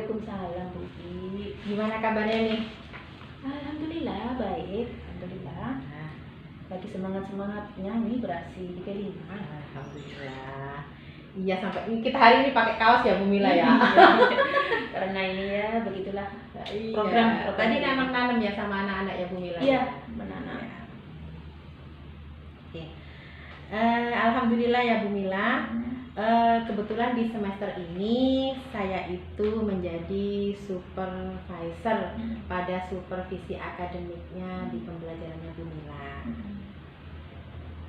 Waalaikumsalam Bu Pi. Gimana kabarnya nih? Alhamdulillah baik, alhamdulillah. Nah, Lagi semangat-semangatnya nih beraksi di kelima. alhamdulillah. Iya, sampai kita hari ini pakai kaos ya Bu Mila ya. Karena ini ya begitulah Iya. program. Tadi memang nanam ya sama anak-anak ya Bu Mila. Iya, Ya? menanam. Ya. Oke. Alhamdulillah ya Bu Mila. Kebetulan di semester ini saya itu menjadi supervisor pada supervisi akademiknya di pembelajarannya Bu Mila.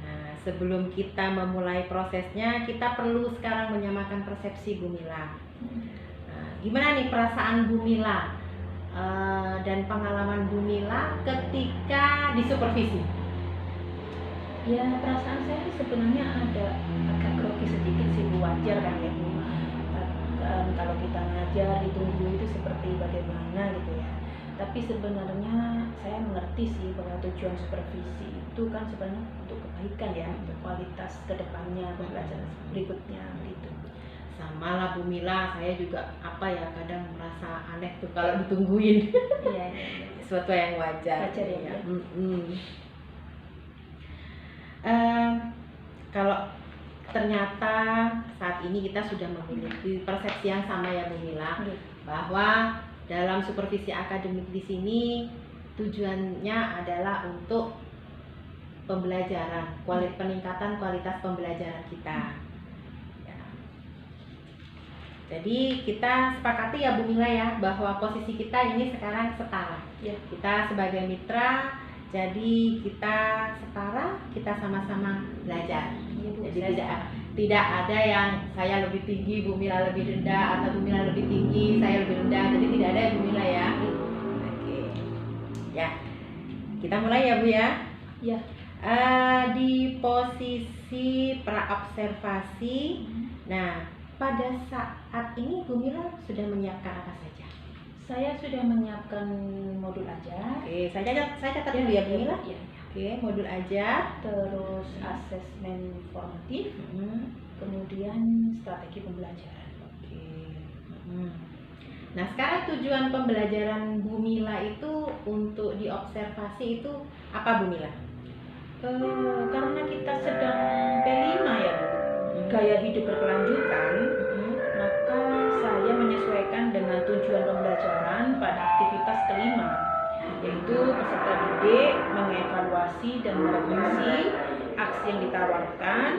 Nah, sebelum kita memulai prosesnya, kita perlu sekarang menyamakan persepsi Bu Mila. Nah, gimana nih perasaan Bu Mila dan pengalaman Bu Mila ketika disupervisi? Ya perasaan saya sebenarnya ada agak grogi sedikit sih Bu, wajar kan ya Bu. Kan kalau kita ngajar ditunggu itu seperti bagaimana gitu ya. Tapi sebenarnya saya mengerti sih bahwa tujuan supervisi itu kan sebenarnya untuk kebaikan ya, untuk kualitas kedepannya pembelajaran berikutnya gitu. Sama lah Bu Mila, saya juga kadang merasa aneh tuh kalau ditungguin. Iya. Sesuatu yang wajar. Wajar ya, Ya. ya. Kalau ternyata saat ini kita sudah memiliki persepsi yang sama ya Bu Mila, bahwa dalam supervisi akademik di sini tujuannya adalah untuk pembelajaran, peningkatan kualitas pembelajaran kita. Ya. Jadi kita sepakati ya Bu Mila ya, bahwa posisi kita ini sekarang setara. Ya. Kita sebagai mitra, jadi kita setara, kita sama-sama belajar. Ya, Bu, Jadi tidak ada yang saya lebih tinggi, Bu Mila lebih rendah, atau Bu Mila lebih tinggi, saya lebih rendah. Jadi tidak ada ya Bu Mila ya. Oke. Ya. Kita mulai ya Bu ya. Ya. Di posisi praobservasi. Nah, pada saat ini Bu Mila sudah menyiapkan apa saja? Saya sudah menyiapkan modul ajar. Oke, saya catat dulu ya Bu Mila. Ya. Oke, modul ajar, Terus asesmen formatif, kemudian strategi pembelajaran. Oke. Nah, sekarang tujuan pembelajaran Bu Mila itu untuk diobservasi itu apa Bu Mila? Karena kita sedang P5 ya Bu, gaya hidup berkelanjutan, maka saya menyesuaikan dengan tujuan pembelajaran pada aktivitas kelima, yaitu peserta didik mengevaluasi dan merefleksi aksi yang ditawarkan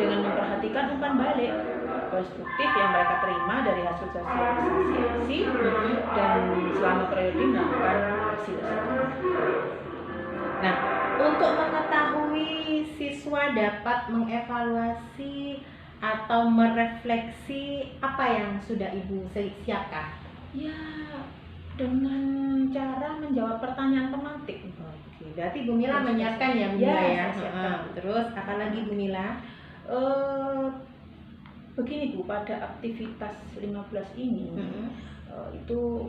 dengan memperhatikan umpan balik konstruktif yang mereka terima dari hasil sosialisasi aksi dan selama periode melakukan aksi tersebut. Nah, untuk mengetahui siswa dapat mengevaluasi atau merefleksi, apa yang sudah Ibu siapkan? Ya, dengan cara menjawab pertanyaan tematik. Oke, berarti Bu Mila menyiapkan ya Bu Mila ya. Saya siapkan. Terus apa lagi Bu Mila? Begini Bu, pada aktivitas 15 ini itu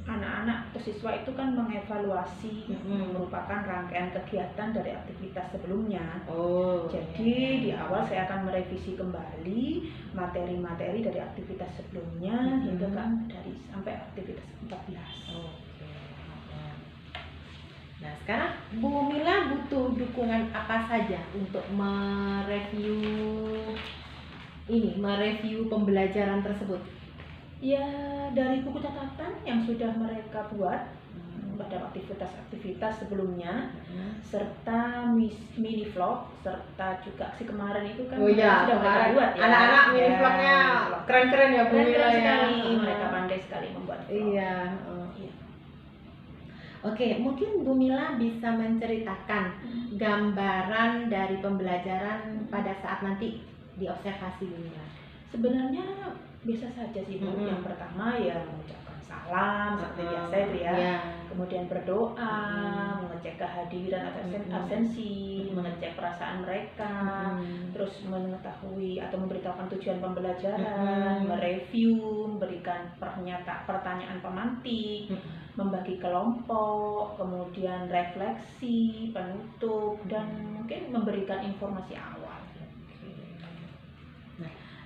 anak-anak atau siswa itu kan mengevaluasi merupakan rangkaian kegiatan dari aktivitas sebelumnya. Jadi di awal saya akan merevisi kembali materi-materi dari aktivitas sebelumnya hingga dari sampai aktivitas 14. Nah, sekarang Bu Mila butuh dukungan apa saja untuk mereview pembelajaran tersebut? Ya, dari buku catatan yang sudah mereka buat pada aktivitas sebelumnya, serta mini vlog, serta juga aksi kemarin itu kan sudah mereka buat ya. Anak-anak mini vlognya keren-keren ya Bu Mila keren ya. Sekali, mereka pandai sekali membuat vlog. Iya. Oke, mungkin Bu Mila bisa menceritakan gambaran dari pembelajaran pada saat nanti diobservasi Bu Mila. Sebenarnya biasa saja sih Bu. Yang pertama ya mengucapkan salam seperti biasa itu ya. Kemudian berdoa, mengecek kehadiran atau absensi, mengecek perasaan mereka, terus mengetahui atau memberitahukan tujuan pembelajaran, mereview, memberikan pertanyaan pemantik, membagi kelompok, kemudian refleksi, penutup, dan mungkin memberikan informasi awal.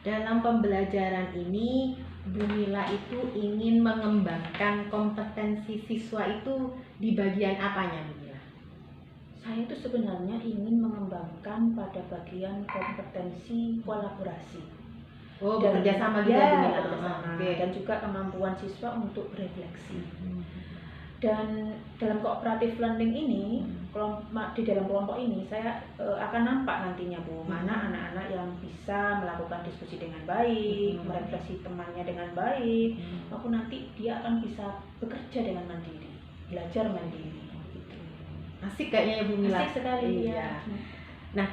Dalam pembelajaran ini Bu Mila itu ingin mengembangkan kompetensi siswa itu di bagian apanya, Bu Mila? Saya itu sebenarnya ingin mengembangkan pada bagian kompetensi kolaborasi. Oh, bekerja sama gitu ya, Bu Mila. Bekerjasama. Oke. Dan juga kemampuan siswa untuk berefleksi. Dan dalam cooperative learning ini, di dalam kelompok ini saya akan nampak nantinya Bu, mana anak-anak yang bisa melakukan diskusi dengan baik, merefleksi temannya dengan baik, maupun nanti dia akan bisa bekerja dengan mandiri, belajar mandiri. Gitu. Asik kayaknya ya Bu Mila. Asik sekali iya. ya. Nah,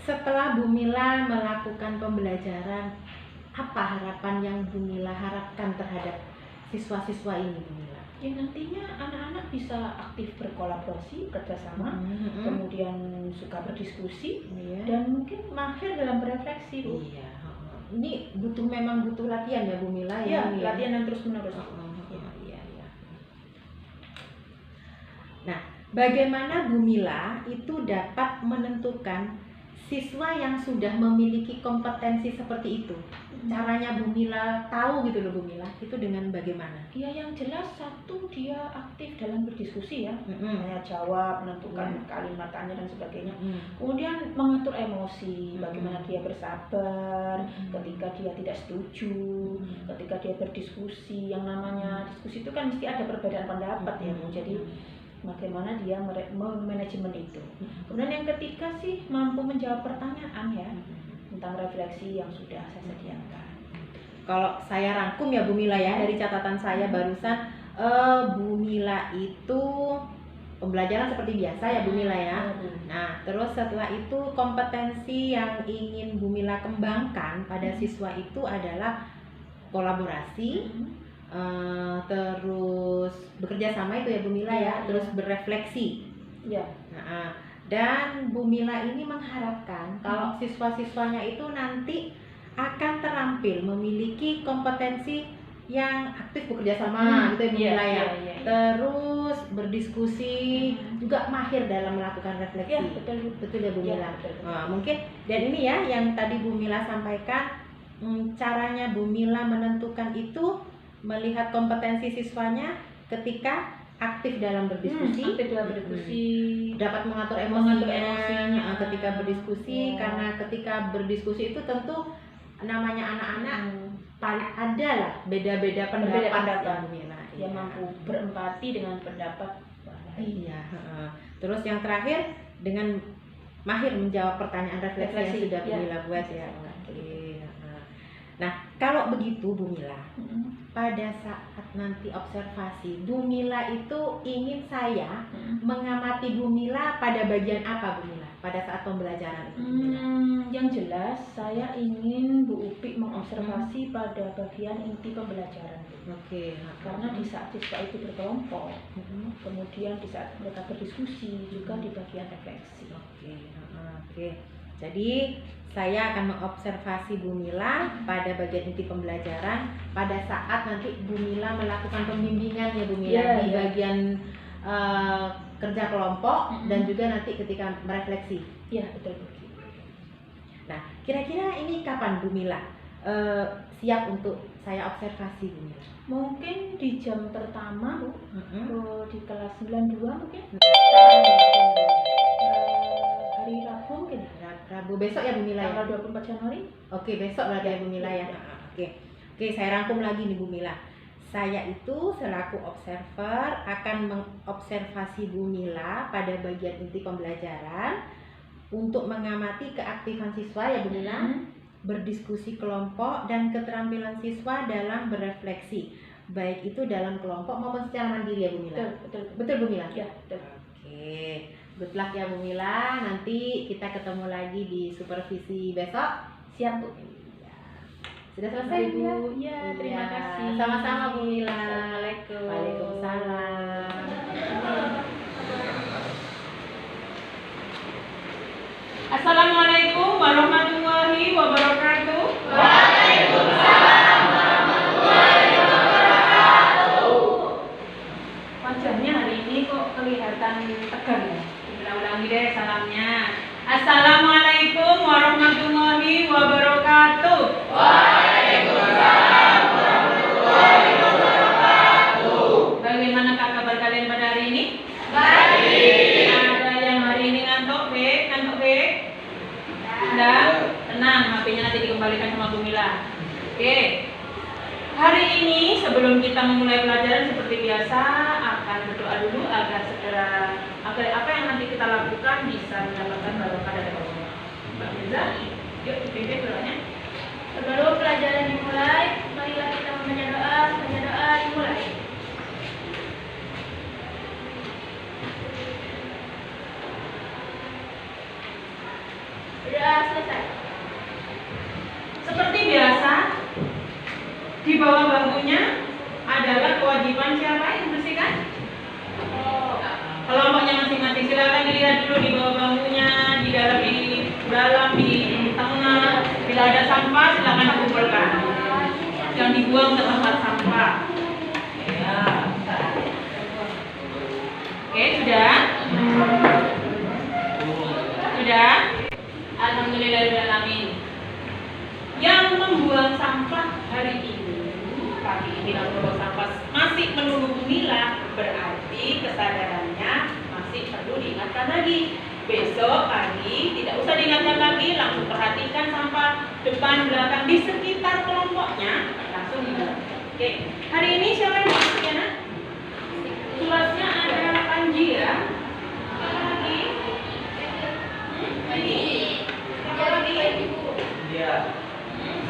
setelah Bu Mila melakukan pembelajaran, apa harapan yang Bu Mila harapkan terhadap siswa-siswa ini, Bu Mila? Ya nantinya anak-anak bisa aktif berkolaborasi, kerjasama, kemudian suka berdiskusi, dan mungkin mahir dalam berefleksi, Bu. Iya. Ini memang butuh latihan ya, Bu Mila Ya, ya. latihan yang terus-menerus. Iya. Nah, bagaimana Bu Mila itu dapat menentukan siswa yang sudah memiliki kompetensi seperti itu? Caranya Bu Mila tahu gitu loh, Bu Mila, itu dengan bagaimana? Ya yang jelas satu, dia aktif dalam berdiskusi ya, tanya jawab, menentukan kalimat tanya dan sebagainya. Kemudian mengatur emosi, bagaimana dia bersabar ketika dia tidak setuju, ketika dia berdiskusi. Yang namanya diskusi itu kan mesti ada perbedaan pendapat ya Bu. Jadi bagaimana dia memanajemen itu. Kemudian yang ketiga sih mampu menjawab pertanyaan ya tentang refleksi yang sudah saya sediakan. Kalau saya rangkum ya Bu Mila ya, dari catatan saya barusan, Bu Mila itu pembelajaran seperti biasa ya Bu Mila ya. Nah, terus setelah itu kompetensi yang ingin Bu Mila kembangkan pada siswa itu adalah kolaborasi, terus bekerja sama itu ya Bu Mila ya, terus berefleksi. Ya. Nah, dan Bu Mila ini mengharapkan kalau siswa-siswanya itu nanti akan terampil memiliki kompetensi yang aktif bekerja sama gitu ya Bu Mila ya. Terus berdiskusi, juga mahir dalam melakukan refleksi. Ya, betul ya Bu Mila. Nah, mungkin dan ini ya yang tadi Bu Mila sampaikan, caranya Bu Mila menentukan itu melihat kompetensi siswanya ketika aktif dalam berdiskusi, dapat mengatur emosinya ketika berdiskusi, karena ketika berdiskusi itu tentu namanya anak-anak ada lah beda-beda pendapat ya Bu Mila. Dia mampu berempati dengan pendapat. Iya. Terus yang terakhir dengan mahir menjawab pertanyaan refleksi yang sudah Bu Mila buat ya. Nah, kalau begitu Bu Mila, pada saat nanti observasi, Bu Mila itu ingin saya mengamati Bu Mila pada bagian apa Bu Mila pada saat pembelajaran itu? Yang jelas saya ingin Bu Upi mengobservasi pada bagian inti pembelajaran. Oke. Karena di saat siswa itu berkelompok, kemudian di saat mereka berdiskusi juga di bagian refleksi. Oke. Jadi saya akan mengobservasi Bu Mila pada bagian inti pembelajaran pada saat nanti Bu Mila melakukan pembimbingan ya Bu Mila di bagian kerja kelompok dan juga nanti ketika merefleksi. Iya, betul. Nah, kira-kira ini kapan Bu Mila siap untuk saya observasi Bu Mila? Mungkin di jam pertama Bu, di kelas 92 mungkin. Hari Rabu mungkin. Rabu besok ya Bu Mila ya? Tanggal 24 Januari. Oke, besok berarti ya Bu Mila ya. Oke, saya rangkum lagi nih Bu Mila. Saya itu selaku observer akan mengobservasi Bu Mila pada bagian inti pembelajaran untuk mengamati keaktifan siswa ya Bu Mila, berdiskusi kelompok dan keterampilan siswa dalam berefleksi, baik itu dalam kelompok maupun secara mandiri ya Bu Mila. Betul Bu Mila? Ya, betul. Oke. Good luck ya Bu Mila, nanti kita ketemu lagi di supervisi besok. Siap Bu. Sudah selesai Bu? Ya, terima kasih. Sama-sama Bu Mila. Assalamualaikum. Waalaikumsalam. Assalamualaikum warahmatullahi wabarakatuh. Waalaikumsalam warahmatullahi wabarakatuh. Wajahnya hari ini kok kelihatan tegang ya? Ulangi deh salamnya. Assalamualaikum warahmatullahi wabarakatuh. Waalaikumsalam warahmatullahi kita memulai pelajaran seperti biasa akan berdoa dulu agar apa yang nanti kita lakukan bisa mendapatkan barokah dari Allah. Mbak Mirza, yuk pimpin doanya. Sebelum pelajaran dimulai, marilah kita membaca doa. Dimulai. Sudah selesai. Seperti biasa, di bawah bangkunya adalah kewajiban siapa yang membersihkan? Kelompoknya masing-masing. Silakan dilihat dulu di bawah bangkunya, di dalam, di tengah. Bila ada sampah, silakan dikumpulkan. Jangan dibuang ke tempat sampah. Ya. Oke, sudah? Sudah? Alhamdulillahirrahmanirrahim. Yang membuang sampah hari ini, pagi ini membuang sampah masih menunggu pemilah, berarti kesadarannya masih perlu diingatkan lagi. Besok pagi tidak usah diingatkan lagi, langsung perhatikan sampah depan belakang di sekitar kelompoknya, langsung dibuang. Oke, hari ini siapa yang mau ya, Nak? Suratnya ada Panji ya. Siapa lagi? Panji. Siapa lagi? Iya.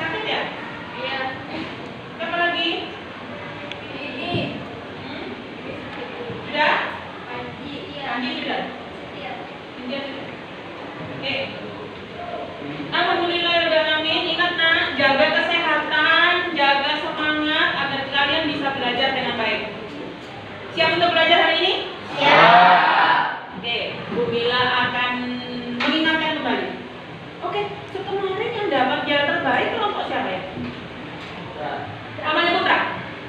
Sakit ya? Iya. Siapa lagi? Ini. Sudah? Panji. Iya. Panji sudah? Iya. India sudah? Oke. Alhamdulillahirrahmanirrahim. Ingat nak, jaga kesehatan, jaga semangat agar kalian bisa belajar dengan baik. Siap untuk belajar hari ini? Siap. Oke, Bu Mila akan mengingatkan kembali. Oke, kemarin yang dapat jalan terbaik kelompok siapa ya? Amalnya Putra.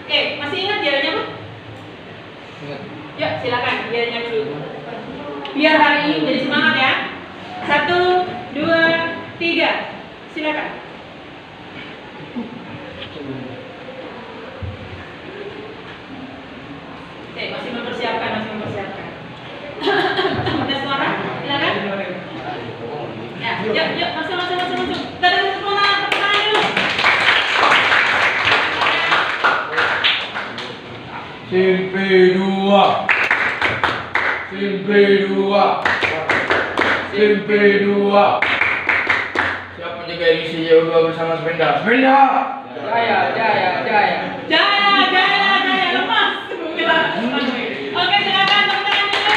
Oke, masih ingat jalannya Bu? Yuk, silakan jalannya dulu. Biar hari ini jadi semangat ya. 1, 2, 3. Silakan. Oke, masih mempersiapkan. Ada suara? Silakan. Ya, yuk, masuk. Kita ada pertanyaan dulu. Simpi dua. Siapa menjaga emisi CO2 bersama sepeda? Jaya. Jaya, lemas. Oke, silakan tepuk tangan dulu.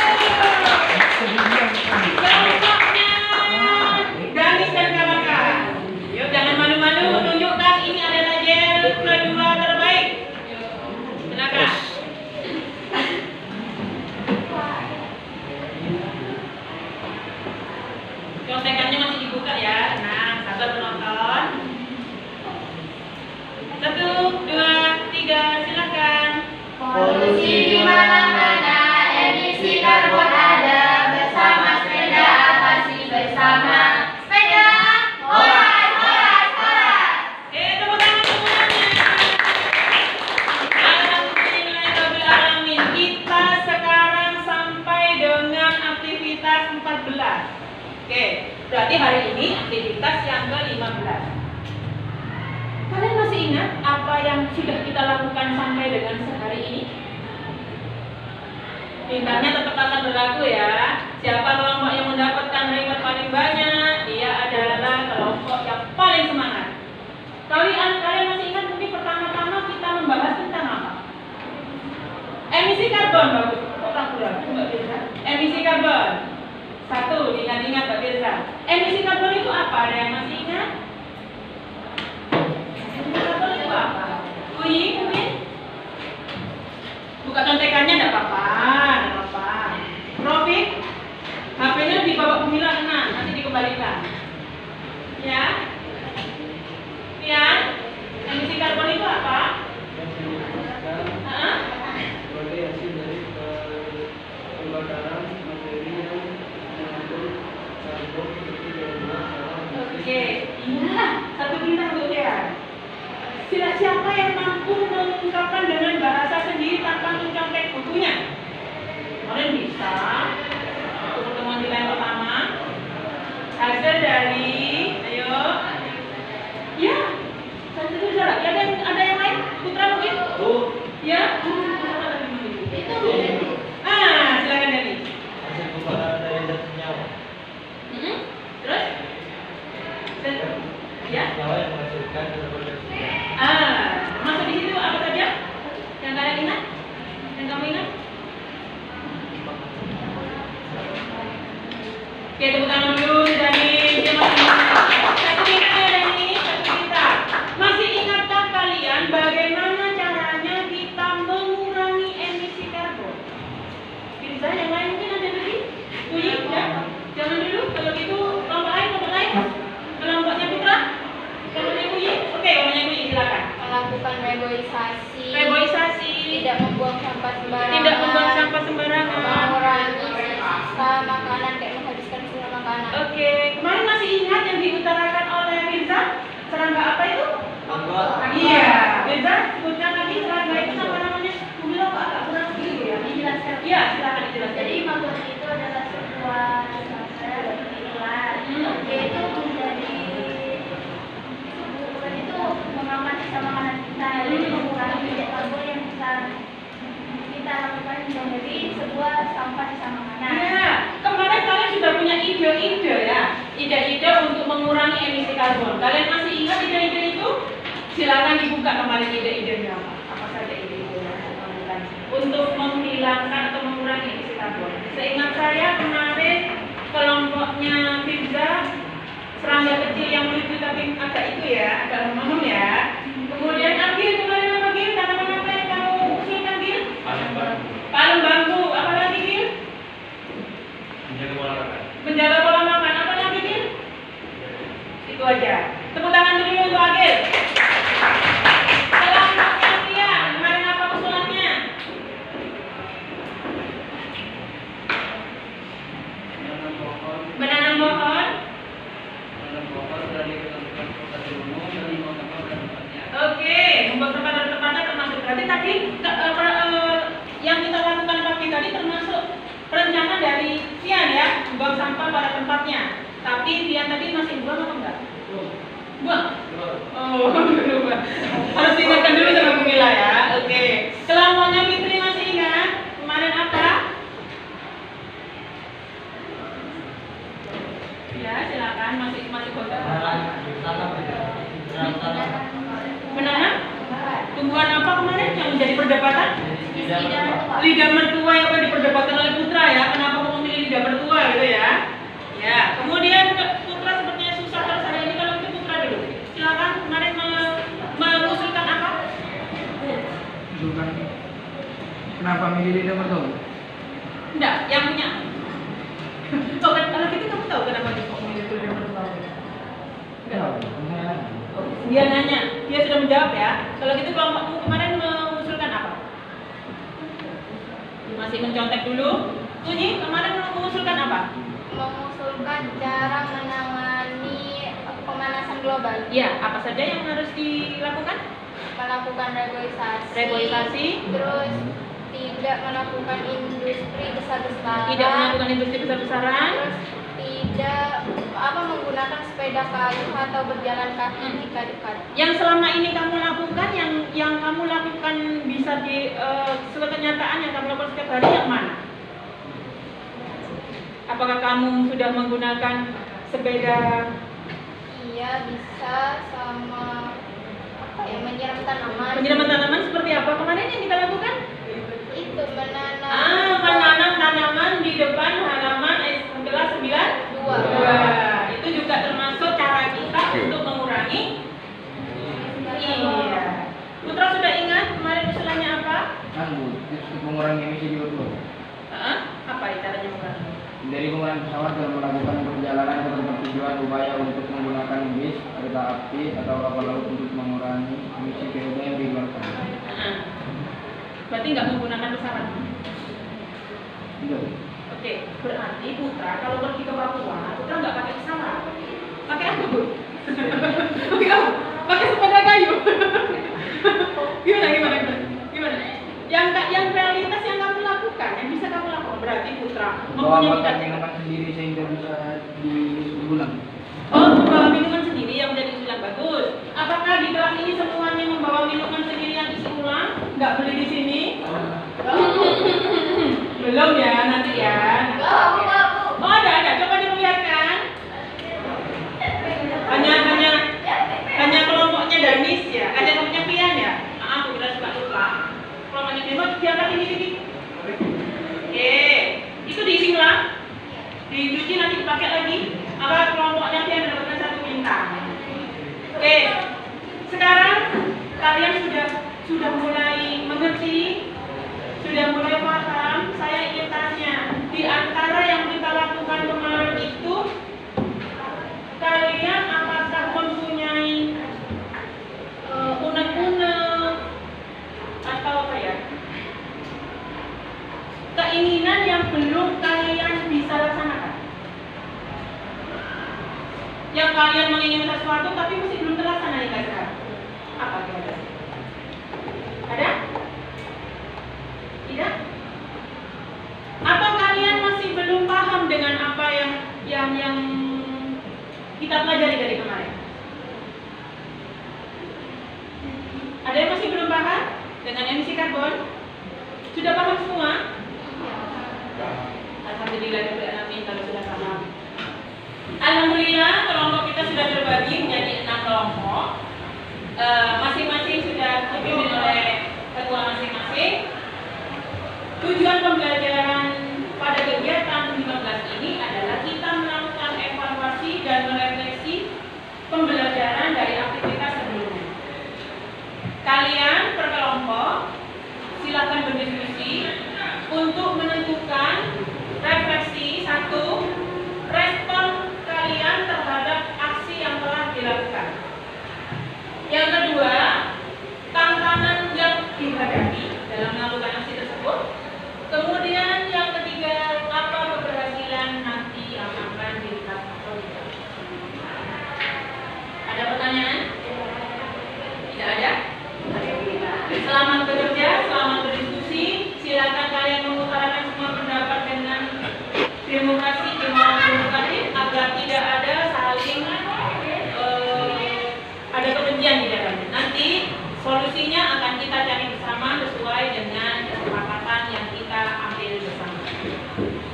Kelompoknya Ganis dan kawan-kawan. Yuk, jangan malu-malu, tunjukkan ini adalah gel kedua terbaik. Silakan. Contekannya masih dibuka ya. Nah, sabar penonton. 1, 2, 3, silakan. Polusi di mana-mana, emisi karbon ada, bersama sepeda atasi bersama. Sepeda, horas. Tepuk tangannya. Alhamdulillahirrahmanirrahim. Kita sekarang sampai dengan aktivitas 14. Oke, berarti hari ini aktivitas yang ke-15. Kalian masih ingat apa yang sudah kita lakukan sampai dengan sehari ini? Bintangnya tetap akan berlaku ya. Siapa kelompok yang mendapatkan reward paling banyak, dia adalah kelompok yang paling semangat. Kalian masih ingat mungkin pertama-tama kita membahas tentang apa? Emisi karbon, bagus. Kok ragu-ragu Mbak Firza? Emisi karbon. 1, diingat-ingat Mbak Firza. Emisi karbon itu apa? Ada yang masih ingat? Emisi karbon itu apa? Uyi mungkin? Buka contekannya enggak apa-apa. Profit, HP-nya dibawa pemilah 6, nanti dikembalikan. Ya? Pian, emisi karbon itu apa? Hah? Hasil dari pembakaran materi yang mengandung karbon seperti biogas. Oke, iya, 1 bintang untuk dia. Siapa yang mampu mengungkapkan dengan bahasa sendiri tanpa mencontek bukunya? Kalian bisa. Untuk pertemuan kita yang pertama, hasil dari, ayo, ya, hasil dari ada yang lain? Putra mungkin? Ya, Oke, tepuk tangan dulu Dani. Dia masih satu minta ya Dani, satu minta. Masih ingatkah kalian bagaimana caranya kita mengurangi emisi karbon? Bisa yang lain mungkin ada lagi? Uyi, ya? Jangan dulu. Kalau gitu kelompok lain. Kelompoknya Putra. Kelompoknya Uyi. Oke, kelompoknya Uyi silakan. Melakukan reboisasi, Reboisasi. tidak membuang sampah sembarangan, Tidak membuang sampah sembarangan. mengurangi sisa makanan, kayak menghabiskan sisa makanan. Oke, kemarin masih ingat yang diutarakan oleh Mirza? Serangga apa itu? Iya, Mirza sebutkan lagi serangga itu apa namanya? Kubilang kok agak kurang gitu ya? Dijelaskan. Iya, silakan dijelaskan. Jadi maggot itu adalah sebuah serangga ular, yaitu menjadi bukan itu memakan sisa makanan kita, jadi mengurangi jejak karbon yang kita lakukan dari sebuah sampah sisa makanan. Iya, kemarin kalian sudah punya ide-ide ya, ide-ide untuk mengurangi emisi karbon. Kalian masih ingat ide-ide itu? Silakan dibuka kemarin ide-idenya apa saja ide-ide yang ditemukan untuk menghilangkan atau mengurangi emisi karbon. Seingat saya kemarin kelompoknya Firza, serangga kecil yang lucu tapi agak itu ya, agak lemah ya. Kemudian Agil, kemarin apa Gil? Tanaman apa yang kamu usulkan Gil? Palem bambu. Apa lagi Gil? Menjaga pola makan. Apa lagi Gil? Itu aja. Tepuk tangan dulu untuk Agil. Kelompoknya Tia, kemarin apa usulannya? Menanam pohon. dari tempat umum dan membuang sampah pada tempatnya. Oke, membuang sampah pada tempatnya termasuk. Berarti tadi yang kita lakukan pagi tadi termasuk rencana dari Tian ya, membuang sampah pada tempatnya. Tapi Tian tadi masih buang apa enggak? Buang. Oh, belum. Harus ingatkan dulu sama Bu Mila ya. Oke. Kelompoknya Fitri masih ingat? Kemarin apa? Ya, silakan masih gonta. Menanam? Tumbuhan apa kemarin yang menjadi perdebatan? Lidah mertua yang diperdebatkan oleh Putra ya. Kenapa mau memilih lidah mertua gitu ya? Ya, kemudian Putra sepertinya susah terus hari ini, kalau itu Putra dulu. Silakan kemarin mengusulkan apa? Kenapa milih lidah mertua? Enggak, yang punya. Kalau gitu kamu tahu kenapa dia kok memilih lidah mertua? Enggak. Dia nanya, dia sudah menjawab ya. Kalau gitu kelompokmu kemarin mengusulkan apa? Masih mencontek dulu. Tunyi, kemarin mengusulkan apa? Mengusulkan cara menangani pemanasan global. Iya, apa saja yang harus dilakukan? Melakukan reboisasi. Reboisasi. Terus tidak melakukan industri besar-besaran. Tidak melakukan industri besar-besaran. Terus tidak menggunakan sepeda kayu atau berjalan kaki jika dekat. Yang selama ini kamu lakukan, yang kamu lakukan bisa di sesuai kenyataan yang kamu lakukan setiap hari yang mana? Apakah kamu sudah menggunakan sepeda? Iya, bisa sama menyiram tanaman. Penyiraman tanaman seperti apa kemarin yang kita lakukan? Itu menanam. Menanam tanaman di depan halaman kelas 9. Wah, itu juga termasuk cara kita untuk mengurangi. Iya. Putra sudah ingat kemarin usulannya apa? Tips untuk mengurangi emisi CO2. Apa caranya mengurangi? Dari menggunakan pesawat dan melakukan perjalanan ke tempat tujuan, upaya untuk menggunakan bis, kereta api, atau kapal laut untuk mengurangi emisi CO2 yang dikeluarkan. Berarti nggak menggunakan pesawat? Tidak. Oke, berarti Putra kalau pergi ke Papua, Putra nggak pakai pesawat. Pakai apa, Bu? Pakai apa? Pakai sepeda kayu. Gimana? Yang realitas yang kamu lakukan, yang bisa kamu lakukan, berarti Putra Bawa mempunyai makan cita-cita. minuman sendiri sehingga bisa digunakan. Oh, membawa minuman sendiri yang menjadi usulan bagus. Apakah di kelas ini semuanya membawa minuman sendiri yang isi ulang? Nggak beli di sini? Belum ya, nanti ya. Oh, ada. Coba diperlihatkan. Hanya kelompoknya Danis ya. Ada kelompoknya Pian ya. Aku kira suka lupa. Kelompoknya Pian, diangkat ini dikit. Oke, itu diisi ulang. Dicuci nanti dipakai lagi. Maka kelompoknya dia mendapatkan 1 bintang. Oke. Sekarang kalian sudah mulai mengerti, sudah mulai paham. Saya ingin tanya, di antara yang kita lakukan kemarin itu, kalian apakah mempunyai unek-unek atau apa ya, keinginan yang belum kalian bisa laksanakan? Yang kalian menginginkan sesuatu tapi masih belum terlaksana nih guys. Apa kira-kira? Ada? Tidak? Apa kalian masih belum paham dengan apa yang kita pelajari dari kemarin? Ada yang masih belum paham dengan emisi karbon? Sudah paham semua? Alhamdulillah kalau sudah paham. Alhamdulillah kelompok kita sudah terbagi menjadi 6 kelompok. Masing-masing sudah dipimpin oleh ketua masing-masing. Tujuan pembelajaran pada kegiatan 15 ini adalah kita melakukan evaluasi dan merefleksi pembelajaran dari aktivitas sebelumnya. Kalian per kelompok silakan berdiskusi untuk menentukan refleksi 1, respon kalian terhadap aksi yang telah dilakukan. Yang kedua, tantangan yang dihadapi dalam melakukan aksi tersebut. Kemudian yang ketiga, apa keberhasilan nanti yang akan dilihat atau tidak. Ada pertanyaan? Tidak ada? Selamat bekerja, selamat berdiskusi. Silakan kalian mengutarakan semua pendapat dengan demokrasi agar tidak ada saling ada kebencian di dalamnya. Nanti solusinya akan kita cari bersama sesuai dengan kesepakatan yang kita ambil bersama.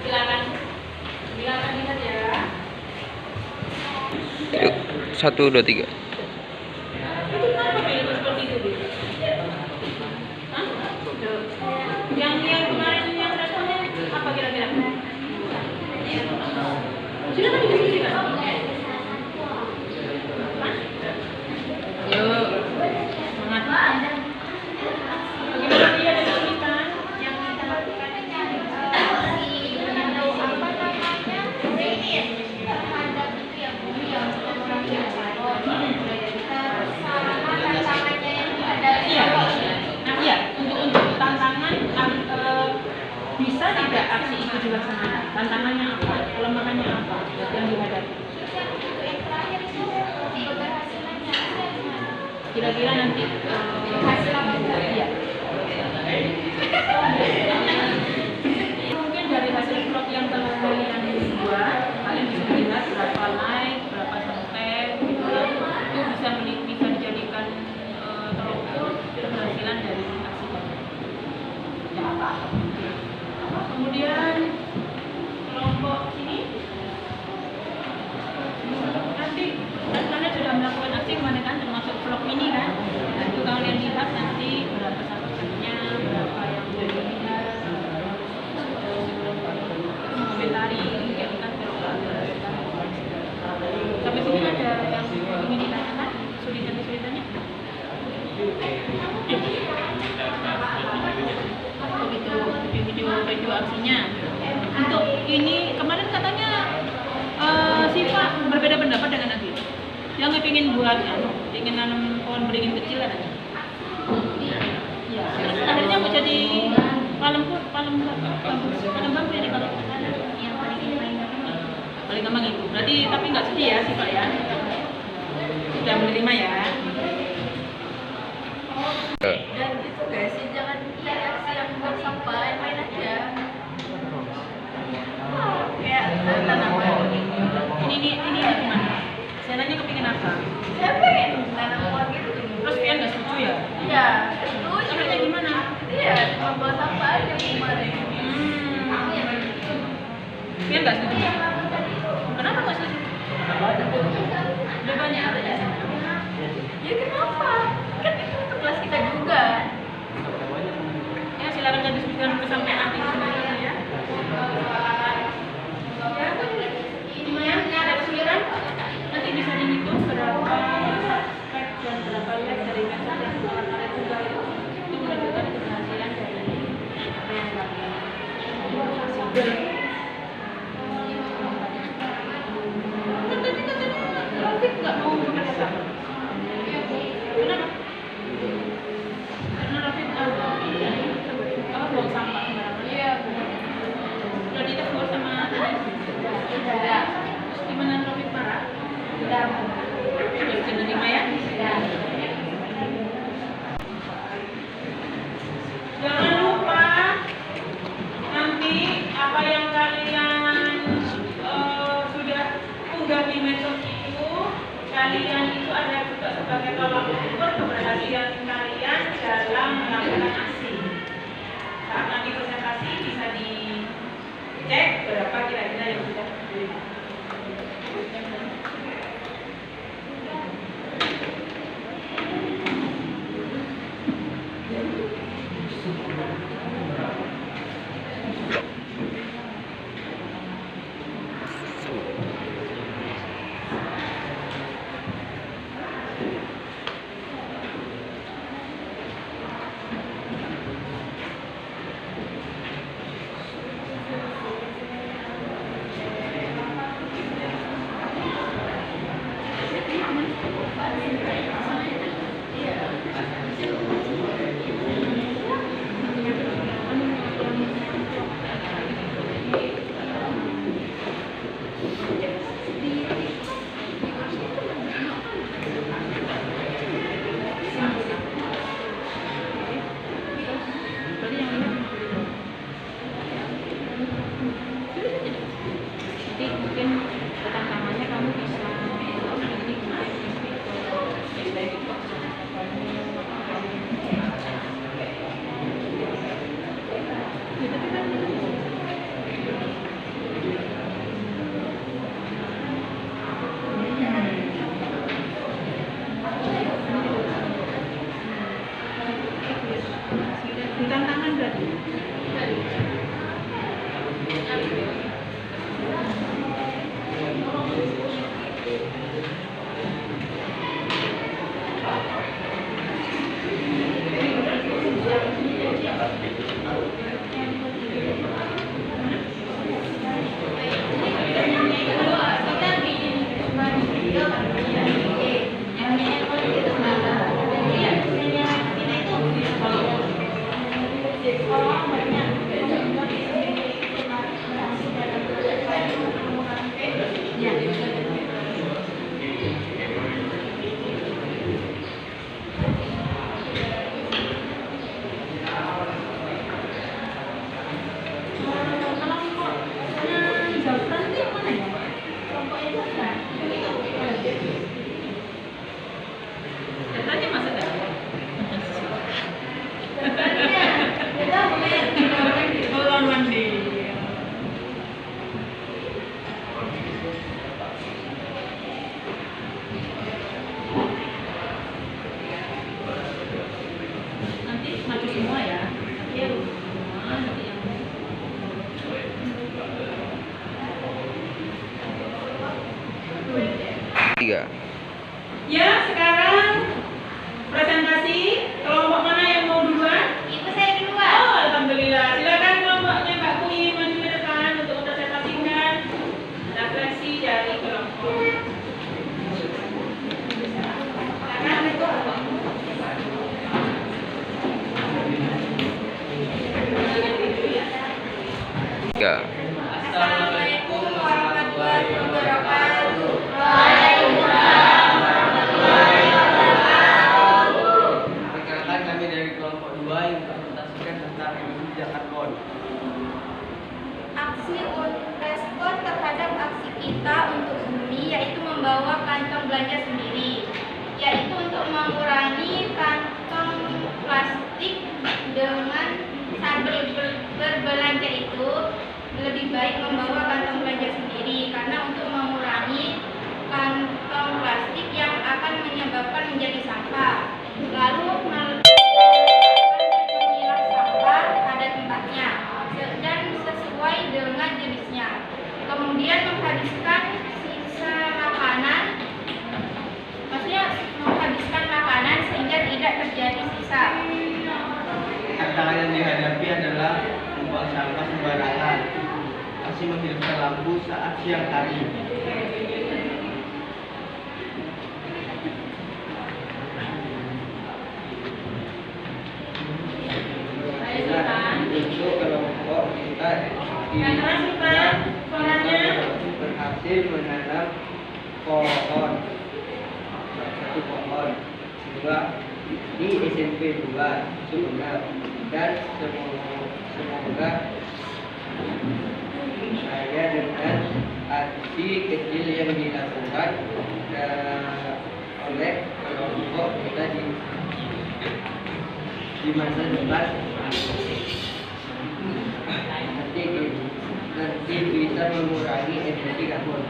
Silakan lihat ya. 1, 2, 3. Itu kenapa pilih seperti itu? Hah? Yang kemarin yang responnya apa kira-kira? Silakan didiskusikan. Yuk, semangat. Bagaimana dia ada kesulitan? Yang kita lakukan terhadap itu yang bumi yang orang yang sama tantangannya yang dihadapi. Nah iya, untuk tantangan bisa tidak aksi itu dilaksanakan? Tantangannya apa? Kelemahannya apa yang dihadapi? Yang terakhir itu keberhasilannya. Kira-kira nanti Hasil apa? iya. Mungkin dari hasil vlog yang telah kalian buat, kalian bisa lihat berapa like, berapa subscribe, gitu ya. Itu bisa dijadikan terukur keberhasilan dari aksi kalian. Ya apa? Kemudian kelompok sini nanti kalian sudah melakukan aksi kemarin kan, termasuk vlog ini kan. Nah, itu kalian lihat nanti berapa subscribe-nya, berapa yang dilihat, komentari kayak kita sampai sini ada yang ingin ditanyakan kesulitannya. Begitu video aksinya. Untuk ini kemarin katanya Siva berbeda pendapat dengan Adi. Yang ingin buat ingin nanam pohon beringin kecil ada. Ya, terus akhirnya mau jadi palem bambu jadi kalau Yang paling gampang itu. Berarti tapi nggak sedih ya Siva ya. Sudah menerima ya. dan itu guys sih, jangan reaksi yang buang sampah, main aja. Kayak tanaman. Ini gimana? Senanya kepingin apa? Saya pengen nanam pohon gitu. Terus Pian nggak setuju ya? Iya, setuju. Akhirnya gimana? Iya, cuma buang sampah aja kemarin. Pian nggak setuju? Kenapa nggak setuju? Udah banyak aja. Ya kenapa? Kan itu tugas kita juga. Ya silakan diskusikan sampai nanti ya. Ya, Tadi katanya Rafiq nggak mau bekerja sama. Kenapa? Karena Rafiq buang sampah sembarangan. Iya. Udah ditegur sama tadi. Tidak. Gimana Rafiq marah? Tidak. Sudah bisa nerima ya? Jangan lupa nanti apa yang kalian sudah unggah di medsos itu, kalian itu ada juga sebagai tolak ukur keberhasilan kalian dalam melakukan aksi. Saat nanti presentasi bisa dicek berapa kira-kira yang sudah diterima. Nanti mungkin tantangannya kamu bisa ini tantangan berarti. Ya, sekarang presentasi kelompok mana yang mau duluan? Itu saya duluan. Oh, alhamdulillah. Silakan kelompoknya Mbak Kui maju ke depan untuk mempresentasikan refleksi dari kelompok. Assalamualaikum warahmatullahi wabarakatuh. Perkenalkan kami dari kelompok 2 yang mempresentasikan tentang emisi zat karbon. Aksi respon terhadap aksi kita untuk bumi yaitu membawa kantong belanja sendiri, yaitu untuk mengurangi kantong plastik dengan saat berbelanja itu lebih baik membawa kantong belanja sendiri karena untuk mengurangi kantong plastik yang akan menyebabkan menjadi sampah. Lalu memilah sampah pada tempatnya dan sesuai dengan jenisnya. Kemudian menghabiskan sisa makanan, maksudnya menghabiskan makanan sehingga tidak terjadi sisa. Tantangan yang dihadapi adalah membuang sampah sembarangan masih menghidupkan lampu saat siang hari. Untuk kelompok kita berhasil menanam pohon, satu pohon juga di SMP 2 Sumedang, dan semoga saya dengan aksi kecil yang dilakukan oleh kelompok kita di masa depan nanti bisa mengurangi emisi karbon.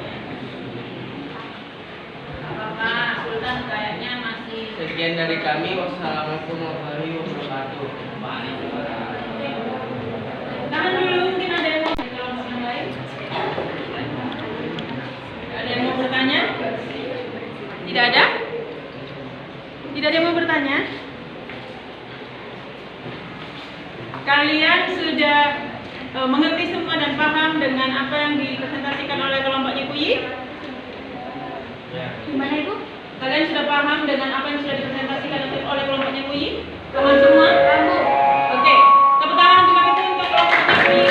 Apakah Sultan kayaknya masih? Sekian dari kami. Wassalamualaikum warahmatullahi wabarakatuh. Tahan dulu, mungkin ada yang mau kelompok yang lain? Ada yang mau bertanya? Tidak ada? Tidak ada yang mau bertanya? Kalian sudah mengerti semua dan paham dengan apa yang dipresentasikan oleh kelompoknya Kuyi? Gimana Ibu? Kalian sudah paham dengan apa yang sudah dipresentasikan oleh kelompoknya Kuyi? Paham semua? Paham. Oke, tepuk tangan terima kasih untuk kelompoknya Kuyi.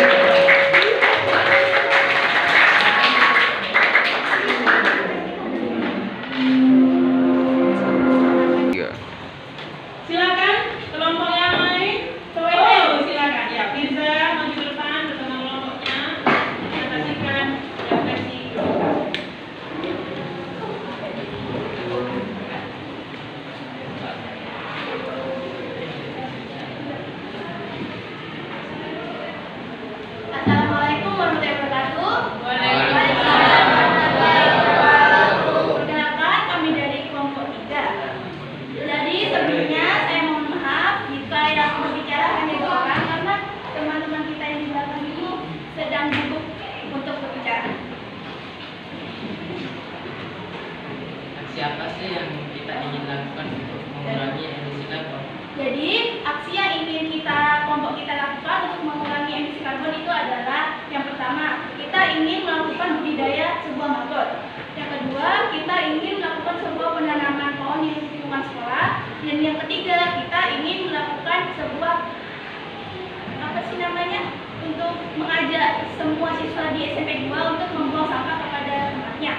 Silakan kelompok yang lain. Oh, silakan ya, Firza maju ke depan bersama kelompoknya. Presentasikan refleksi. Assalamualaikum warahmatullahi wabarakatuh. Waalaikumsalam. Perkenalkan, kami dari kelompok 3. Jadi sebelumnya saya mohon maaf jika yang berbicara hanya 2 orang karena teman-teman kita yang di belakang ini sedang sibuk untuk berbicara. Aksi apa sih yang kita ingin lakukan untuk mengurangi emisi karbon? Jadi aksi yang ingin kelompok kita lakukan untuk mengurangi emisi karbon itu adalah yang pertama, kita ingin melakukan budidaya sebuah maggot. Yang kedua, kita ingin melakukan sebuah penanaman pohon di lingkungan sekolah. Dan yang ketiga, kita ingin melakukan sebuah untuk mengajak semua siswa di SMP 2 untuk membuang sampah kepada tempatnya.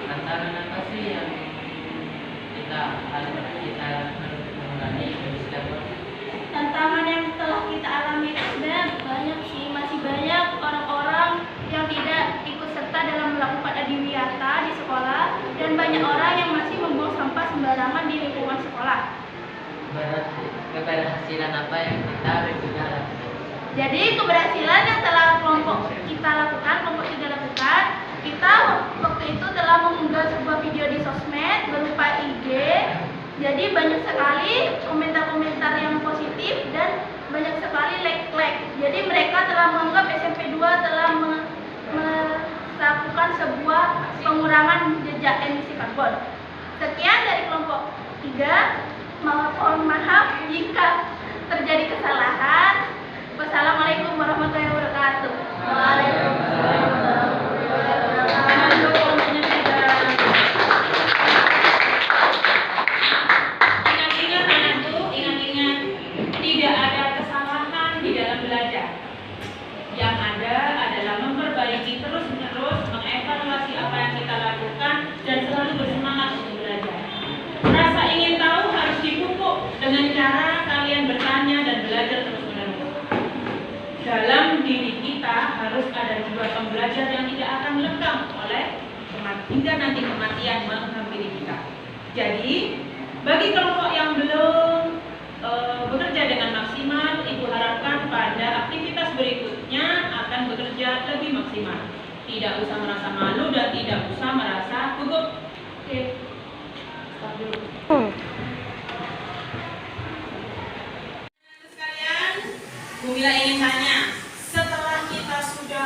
Tantangan apa sih yang kita harus mengurangi emisi karbon? Tantangan yang telah kita alami itu sebenarnya banyak sih, masih banyak orang-orang yang tidak ikut serta dalam melakukan adiwiyata di sekolah, dan banyak orang yang masih membuang sampah sembarangan di lingkungan sekolah. Keberhasilan apa yang kita sudah lakukan? Jadi keberhasilan yang telah kelompok kita lakukan, kelompok 3 lakukan, kita waktu itu telah mengunggah sebuah video di sosmed berupa IG. Jadi banyak sekali komentar-komentar yang positif dan banyak sekali like. Jadi mereka telah menganggap SMP 2 telah melakukan sebuah pengurangan jejak emisi karbon. Sekian dari kelompok 3. Mohon maaf jika terjadi kesalahan. Wassalamualaikum warahmatullahi wabarakatuh. Waalaikumsalam warahmatullahi wabarakatuh. Ingat-ingat anakku, ingat-ingat, tidak ada kesalahan di dalam belajar. Yang ada adalah memperbaiki terus-menerus, mengevaluasi apa yang kita lakukan dan selalu bersemangat untuk belajar. Rasa ingin tahu harus dipupuk dengan cara kalian bertanya dan belajar terus-menerus. Dalam diri kita harus ada jiwa pembelajar yang tidak akan lekang hingga nanti kematian menghampiri kita. Jadi, bagi kelompok yang belum bekerja dengan maksimal, Ibu harapkan pada aktivitas berikutnya akan bekerja lebih maksimal. Tidak usah merasa malu dan tidak usah merasa gugup. Oke. Stop dulu. Sekalian, Bu Mila ingin tanya, setelah kita sudah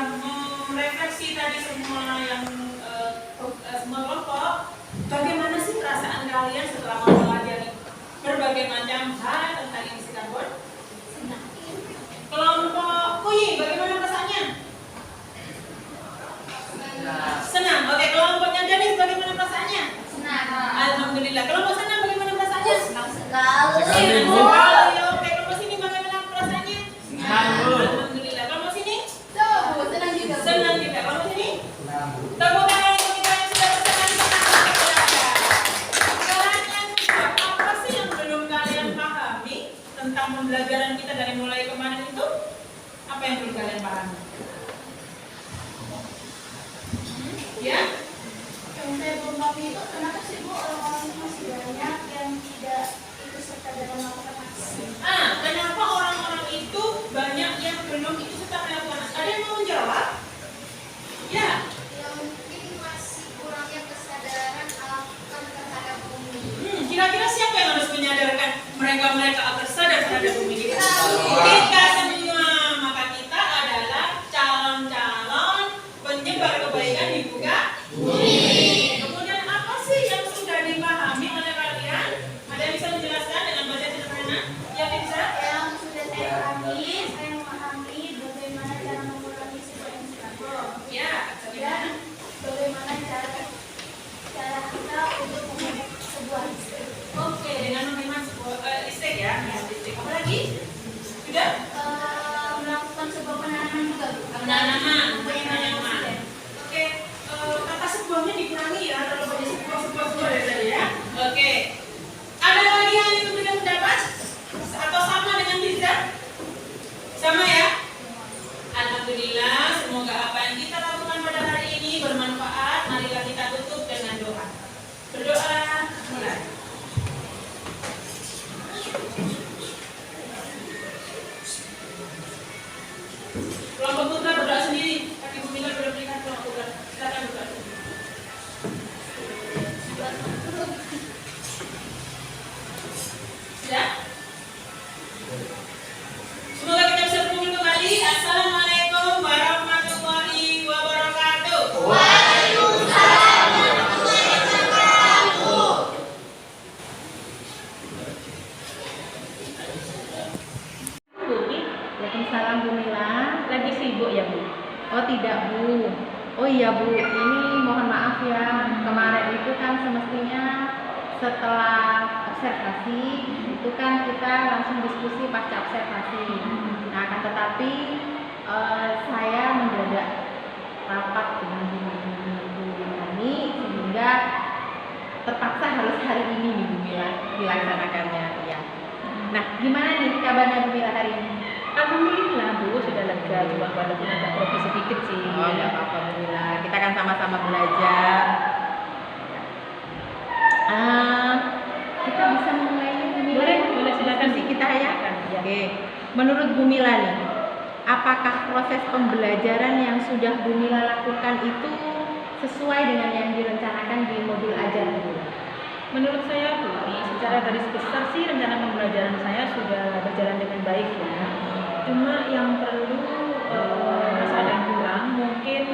merefleksi tadi semua yang semua kelompok, bagaimana sih perasaan kalian setelah mempelajari berbagai macam hal tentang emisi karbon? Kelompok Kuyi, bagaimana perasaannya? Oke, kelompok sini bagaimana perasaannya? Alhamdulillah. Kelompok sini? Senang juga. Senang juga. Kelompok sini? Tepuk tangan untuk kita yang sudah bersenang-senang. Sekarang yang apa sih yang belum kalian pahami tentang pembelajaran kita dari mulai kemarin itu? Apa yang belum kalian pahami? Ya? Yang saya belum pahami itu kenapa sih Bu orang-orang itu masih banyak yang tidak ikut serta dalam melakukan aksi? Kenapa orang-orang itu banyak yang belum ikut serta melakukan? Ada yang mau menjawab? Ya. Yang mungkin masih kurangnya kesadaran akan terhadap bumi. Kira-kira siapa yang harus menyadarkan mereka agar sadar terhadap bumi kita? Kita semua. Maka kita adalah calon-calon penyebar kebaikan di muka bumi. Kemudian apa sih yang sudah dipahami oleh kalian? Ada yang bisa menjelaskan dengan bahasa sederhana? Ya, bisa? Yang sudah saya pahami, saya memahami bagaimana cara mengurangi sifat yang struggle. Ya, Dan bagaimana cara kita untuk membuat sebuah listrik. Oke, dengan menerima sebuah listrik ya, listrik. Apa lagi? Sudah? Melakukan sebuah penanaman juga Bu. Penanaman. Penanaman. Oke, kata sebuahnya dikurangi ya, kalau banyak sebuah dari tadi ya. Oke. Ada lagi yang ingin memberikan pendapat? Atau sama dengan Tiza? Sama ya? Alhamdulillah, semoga apa yang kita lakukan pada hari ini bermanfaat. Marilah kita tutup dengan doa. Berdoa, mulai. Kelompok putra berdoa sendiri. Kaki bumi sudah berikan kelompok putra. Silakan berdoa. Ya? Semoga kita bisa berkumpul kembali. Assalamualaikum warahmatullahi wabarakatuh. Waalaikumsalam warahmatullahi wabarakatuh. Waalaikumsalam Bu Mila. Lagi sibuk ya Bu? Oh tidak Bu. Oh iya Bu, ini mohon maaf ya. Kemarin itu kan semestinya setelah observasi itu kan kita langsung diskusi pasca observasi. Nah, akan tetapi saya mendadak rapat dengan Bu Mila sehingga terpaksa harus hari ini nih Bu Mila dilaksanakannya. Ya. Nah, gimana nih kabarnya Bu Mila hari ini? Alhamdulillah Bu, sudah lega. Cuma walaupun agak grogi sedikit sih. Oh, enggak apa-apa Bu Mila. Kita kan sama-sama belajar. Kita bisa memulainya Bu Mila. Boleh silakan Diskusi kita ya. Ya. Oke. Menurut Bu Mila nih, apakah proses pembelajaran yang sudah Bu Mila lakukan itu sesuai dengan yang direncanakan di modul ajar Bu Mila? Menurut saya Bu, secara garis besar sih rencana pembelajaran saya sudah berjalan dengan baik ya. Cuma yang perlu masih ada yang kurang, mungkin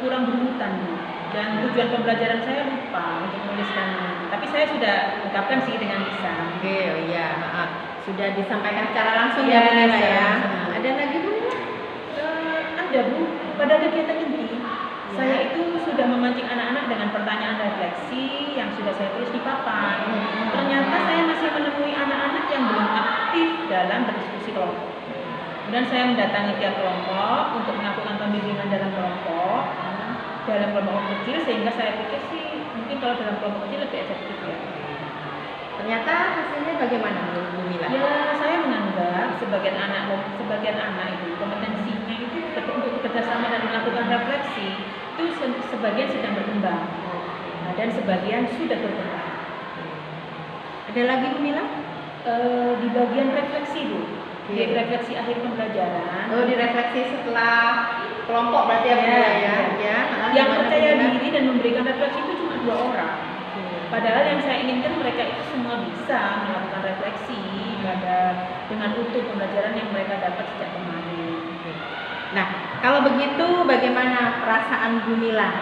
kurang berurutan Bu. Dan tujuan pembelajaran saya lupa untuk menuliskan. Tapi saya sudah ungkapkan sih dengan lisan. Oke, oh iya, maaf. Sudah disampaikan secara langsung Ya, ya Bu Mila ya. langsung. Ada lagi Bu Mila? Ada Bu, pada kegiatan inti saya itu sudah memancing anak-anak dengan pertanyaan refleksi yang sudah saya tulis di papan. Ternyata saya masih menemui anak-anak yang belum aktif dalam berdiskusi kelompok. Kemudian saya mendatangi tiap kelompok untuk melakukan pembimbingan dalam kelompok kecil, sehingga saya pikir sih mungkin kalau dalam kelompok kecil lebih efektif ya. Ternyata hasilnya bagaimana Bu Mila? Ya, saya menganggap sebagian anak itu kompetensinya itu untuk bekerjasama dan melakukan refleksi itu sebagian sedang berkembang, dan sebagian sudah berkembang. Ada lagi Bu Mila? Di bagian refleksi Bu, di Iya. refleksi akhir pembelajaran. Oh, direfleksi setelah kelompok berarti ya Bu Mila ya? Ya. Yang Gimana, percaya Bu Mila? diri dan memberikan refleksi itu cuma 2 orang. Padahal yang saya inginkan mereka itu semua bisa melakukan refleksi dengan utuh pembelajaran yang mereka dapat sejak kemarin. Nah, kalau begitu bagaimana perasaan Bu Mila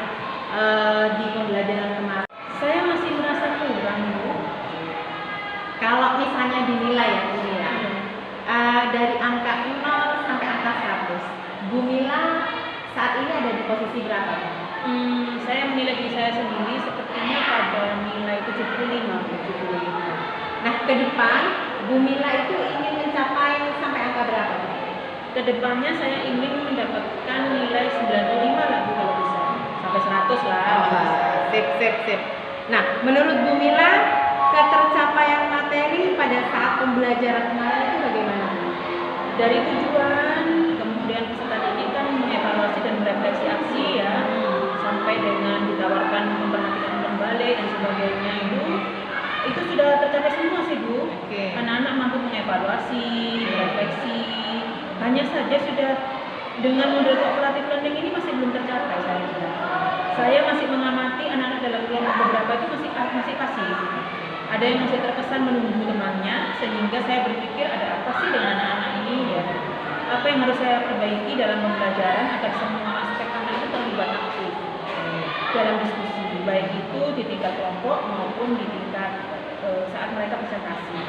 di pembelajaran kemarin? Saya masih merasa kurang Bu. Kalau misalnya dinilai ya Bu Mila, dari angka 0 sampai angka 100, Bu Mila saat ini ada di posisi berapa? Saya menilai diri saya sendiri sepertinya pada nilai 75. Nah, ke depan Bu Mila itu ingin mencapai sampai angka berapa? Kedepannya saya ingin mendapatkan nilai 95 lah Bu kalau bisa. Sampai 100 lah. Sip. Nah, menurut Bu Mila, ketercapaian materi pada saat pembelajaran kemarin itu bagaimana? Dari tujuan, kemudian peserta didik kan mengevaluasi dan merefleksi aksi ya, sampai dengan ditawarkan memperhatikan kembali dan sebagainya itu sudah tercapai semua sih Bu. Oke. Anak-anak mampu mengevaluasi, refleksi. Hanya saja sudah dengan model cooperative learning ini masih belum tercapai saya kira. Saya masih mengamati anak-anak dalam kelompok beberapa itu masih pasif. Ada yang masih terkesan menunggu temannya, sehingga saya berpikir ada apa sih dengan anak-anak ini ya? Apa yang harus saya perbaiki dalam pembelajaran agar semua aspek anak itu terlibat aktif dalam diskusi, baik itu di tingkat kelompok maupun di tingkat saat mereka presentasi.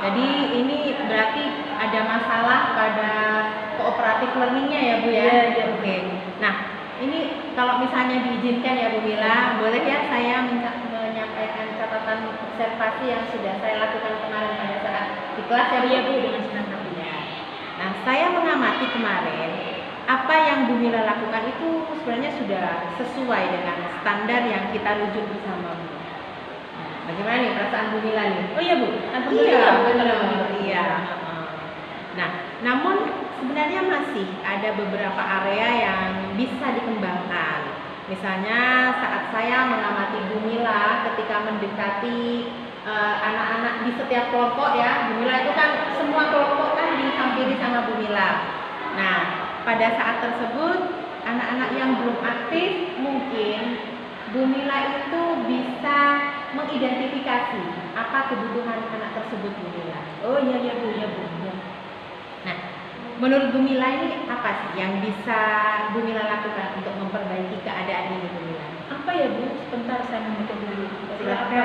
Jadi ini berarti ada masalah pada cooperative learningnya ya Bu ya? Iya. Oke. Nah, ini kalau misalnya diizinkan ya Bu Mila, boleh ya saya menyampaikan catatan observasi yang sudah saya lakukan kemarin pada saat di kelas ya Bu? Iya Bu, dengan senang hati. Nah, saya mengamati kemarin apa yang Bu Mila lakukan itu sebenarnya sudah sesuai dengan standar yang kita rujuk bersama Bu. Nah, bagaimana nih perasaan Bu Mila nih? Oh iya Bu, Iya, benar. iya. Nah, namun sebenarnya masih ada beberapa area yang bisa dikembangkan. Misalnya saat saya mengamati Bu Mila ketika mendekati anak-anak di setiap kelompok ya, Bu Mila itu kan semua kelompok kan dihampiri sama Bu Mila. Nah, pada saat tersebut anak-anak yang belum aktif mungkin Bu Mila itu bisa mengidentifikasi apa kebutuhan anak tersebut Bu Mila. Oh iya Bu. Nah, menurut Bu Mila ini apa sih yang bisa Bu Mila lakukan untuk memperbaiki keadaan ini Bu Mila? Apa ya Bu? Sebentar saya memikir dulu. Silahkan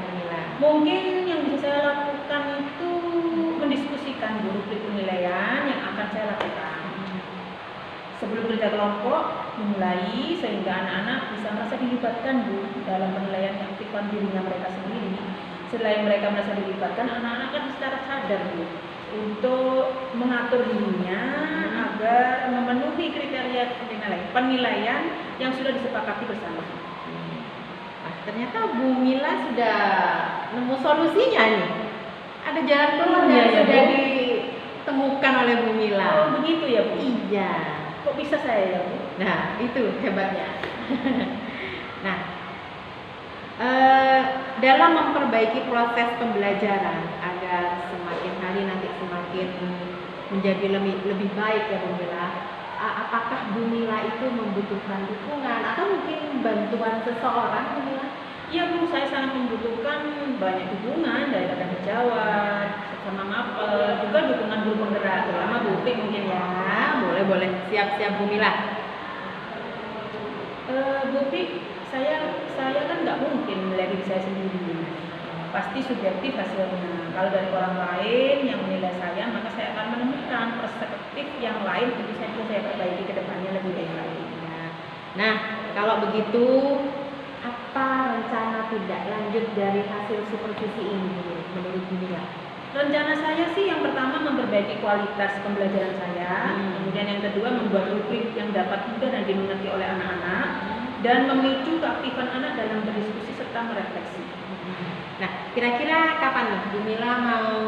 Bu Mila. Mungkin yang bisa saya lakukan itu mendiskusikan Bu rubrik penilaian yang akan saya lakukan. Sebelum kerja kelompok memulai sehingga anak-anak bisa merasa dilibatkan Bu dalam penilaian keaktifan dirinya mereka sendiri. Selain mereka merasa dilibatkan, anak-anak kan secara sadar Bu untuk mengatur dirinya agar memenuhi kriteria penilaian yang sudah disepakati bersama. Ternyata Bu Mila sudah nemu solusinya nih. Ada jalan keluar Iya, yang iya, sudah Bu. ditemukan oleh Bu Mila. Oh begitu ya Bu? Iya. Kok bisa saya ya Bu? Nah, itu hebatnya. Nah, dalam memperbaiki proses pembelajaran agar semakin hari nanti semakin menjadi lebih baik ya Bu Mila. Apakah Bu Mila itu membutuhkan dukungan atau mungkin bantuan seseorang Bu Mila? Iya Bu, saya sangat membutuhkan banyak dukungan dari rekan sejawat, sama mapel, juga dukungan guru penggerak, terutama Bu Pik mungkin ya. Boleh. Siap Bu Mila. Bu Pik, saya kan nggak mungkin menilai diri saya sendiri. Pasti subjektif hasilnya. Kalau dari orang lain yang menilai saya, maka saya akan menemukan perspektif yang lain untuk saya perbaiki ke depannya lebih baik lagi. Nah, kalau begitu apa rencana tindak lanjut dari hasil supervisi ini menurut Bu Mila? Rencana saya sih yang pertama memperbaiki kualitas pembelajaran saya, kemudian yang kedua membuat rubrik yang dapat mudah dan dimengerti oleh anak-anak, dan memicu keaktifan anak dalam berdiskusi serta merefleksi. Nah, kira-kira kapan nih Bu Mila mau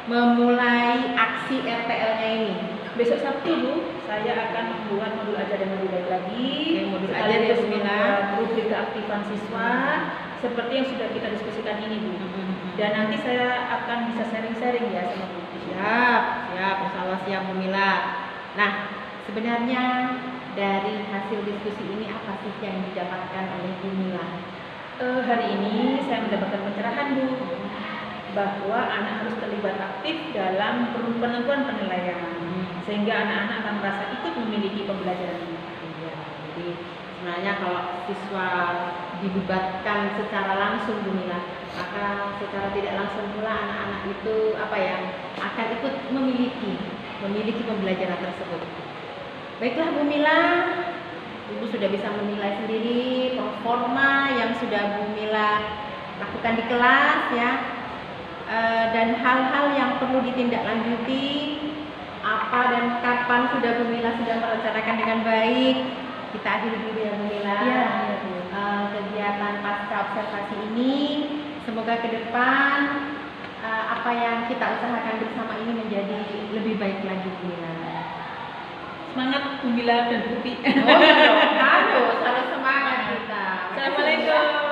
memulai aksi RPL-nya ini? Besok Sabtu Bu, saya akan membuat modul ajar dan lebih baik lagi. Oke, modul ajar ya Bu Mila. Rubrik keaktifan siswa seperti yang sudah kita diskusikan ini Bu. Dan nanti saya akan bisa sharing-sharing ya sama Bu. Siap, insyaallah siap Bu Mila. Nah, sebenarnya dari hasil diskusi ini apa sih yang didapatkan oleh Bu Mila? Hari ini saya mendapatkan pencerahan Bu, bahwa anak harus terlibat aktif dalam penentuan penilaian, sehingga anak-anak akan merasa ikut memiliki pembelajaran ini. Iya, jadi sebenarnya kalau siswa dilibatkan secara langsung Bu Mila, maka secara tidak langsung pula anak-anak itu akan ikut memiliki pembelajaran tersebut. Baiklah Bu Mila, Ibu sudah bisa menilai sendiri performa yang sudah Bu Mila lakukan di kelas ya. Dan hal-hal yang perlu ditindaklanjuti apa dan kapan sudah Bu Mila sudah merencanakan dengan baik, kita akhiri dulu ya Bu Mila. Iya. Kegiatan pasca observasi ini semoga ke depan apa yang kita usahakan bersama ini menjadi lebih baik lagi Bu Mila. Semangat Bu Mila dan Bu Pi. Oh, harus semangat kita. Assalamualaikum.